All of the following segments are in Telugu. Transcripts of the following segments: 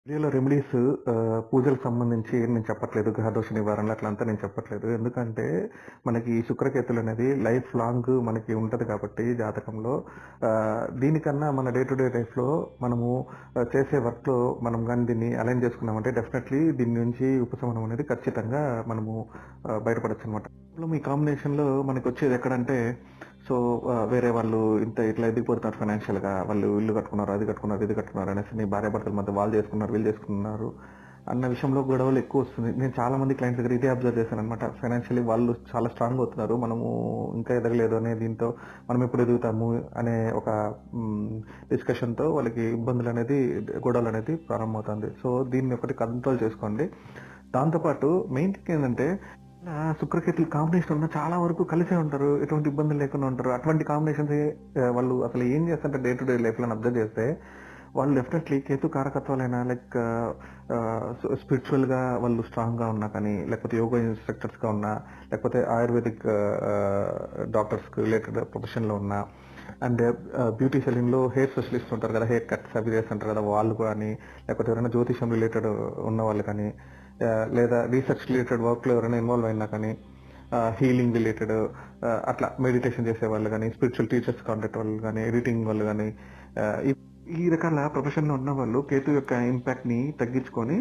వీడియోలో రెమెడీస్ పూజలకు సంబంధించి నేను చెప్పట్లేదు. గ్రహదోష నివారణలు అట్లంతా నేను చెప్పట్లేదు. ఎందుకంటే మనకి ఈ శుక్రకేతులు అనేది లైఫ్ లాంగ్ మనకి ఉంటది కాబట్టి జాతకంలో దీనికన్నా మన డే టు డే లైఫ్‌లో మనము చేసే వర్క్‌లో మనం గాని దీన్ని అలైన్ చేసుకున్నామంటే డెఫినెట్‌లీ దీని నుంచి ఉపశమనం అనేది ఖచ్చితంగా మనము బయటపడొచ్చనమాట. ఈ కాంబినేషన్‌లో మనకొచ్చేది ఎక్కడంటే వేరే వాళ్ళు ఇట్లా ఎదిగిపోతున్నారు ఫైనాన్షియల్‌గా. వాళ్ళు ఇల్లు కట్టుకున్నారు, అది కట్టుకున్నారు, ఇది కట్టుకున్నారు అనేసి నీ భార్యాభర్తల మధ్య వాళ్ళు చేసుకున్నారు, వీళ్ళు చేసుకున్నారు అన్న విషయంలో గొడవలు ఎక్కువొస్తుంది. నేను చాలా మంది క్లయింట్స్ దగ్గర ఇదే అబ్జర్వ్ చేశాననమాట. ఫైనాన్షియలీ వాళ్ళు చాలా స్ట్రాంగ్ అవుతున్నారు. మనము ఇంకా ఎదగలేదు అనే దీంతో మనం ఎప్పుడు ఎదుగుతాము అనే ఒక డిస్కషన్‌తో వాళ్ళకి ఇబ్బందులనేది, గొడవలనేది ప్రారంభమవుతుంది. దీన్ని ఒకటి కంట్రోల్ చేసుకోండి. దాంతో పాటు మెయిన్ థింగ్ ఏందంటే శుక్రకేతులు కాంబినేషన్ ఉన్న చాలా వరకు కలిసే ఉంటారు. ఎటువంటి ఇబ్బందులు లేకుండా ఉంటారు. అటువంటి కాంబినేషన్స్ వాళ్ళు అసలు ఏం చేస్తుంటారు డే టు డే లైఫ్‌లో అబ్జర్వ్ చేస్తే వాళ్ళు డెఫినెట్‌లీ కేతు కారకత్వాలైన లైక్ స్పిరిచువల్‌గా వాళ్ళు స్ట్రాంగ్‌గా ఉన్నా కానీ, లేకపోతే యోగా ఇన్‌స్ట్రక్టర్స్‌గా ఉన్నా, లేకపోతే ఆయుర్వేదిక్ డాక్టర్స్‌కి రిలేటెడ్ ప్రొఫెషన్‌లో ఉన్నా అండ్ బ్యూటీ సెలూన్‌లో హెయిర్ స్పెషలిస్ట్ ఉంటారు కదా! హెయిర్ కట్స్ అవి చేస్తుంటారు కదా! వాళ్ళు కానీ, లేకపోతే ఎవరైనా జ్యోతిష్యం రిలేటెడ్ ఉన్నవాళ్ళు కానీ, లేదా రీసెర్చ్ రిలేటెడ్ వర్క్‌లో ఎవరైనా ఇన్వాల్వ్ అయినా కానీ, హీలింగ్ రిలేటెడ్ అట్లా మెడిటేషన్ చేసేవాళ్ళు కానీ, స్పిరిచువల్ టీచర్స్ కాంటాక్ట్ వాళ్ళు కానీ, ఎడిటింగ్ వాళ్ళు కానీ, ఈ రకాల ప్రొఫెషన్‌లో ఉన్నవాళ్ళు కేతు యొక్క ఇంపాక్ట్‌ని తగ్గించుకొని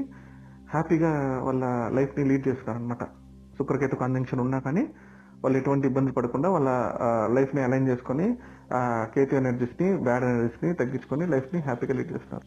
హ్యాపీగా వాళ్ళ లైఫ్‌ని లీడ్ చేస్తారనమాట. శుక్రకేతు కాంజంక్షన్ ఉన్నా కానీ వాళ్ళు ఎటువంటి ఇబ్బంది పడకుండా వాళ్ళ లైఫ్‌ని అలైన్ చేసుకొని కేతు ఎనర్జీస్‌ని, బ్యాడ్ ఎనర్జీస్‌ని తగ్గించుకొని లైఫ్‌ని హ్యాపీగా లీడ్ చేస్తారు.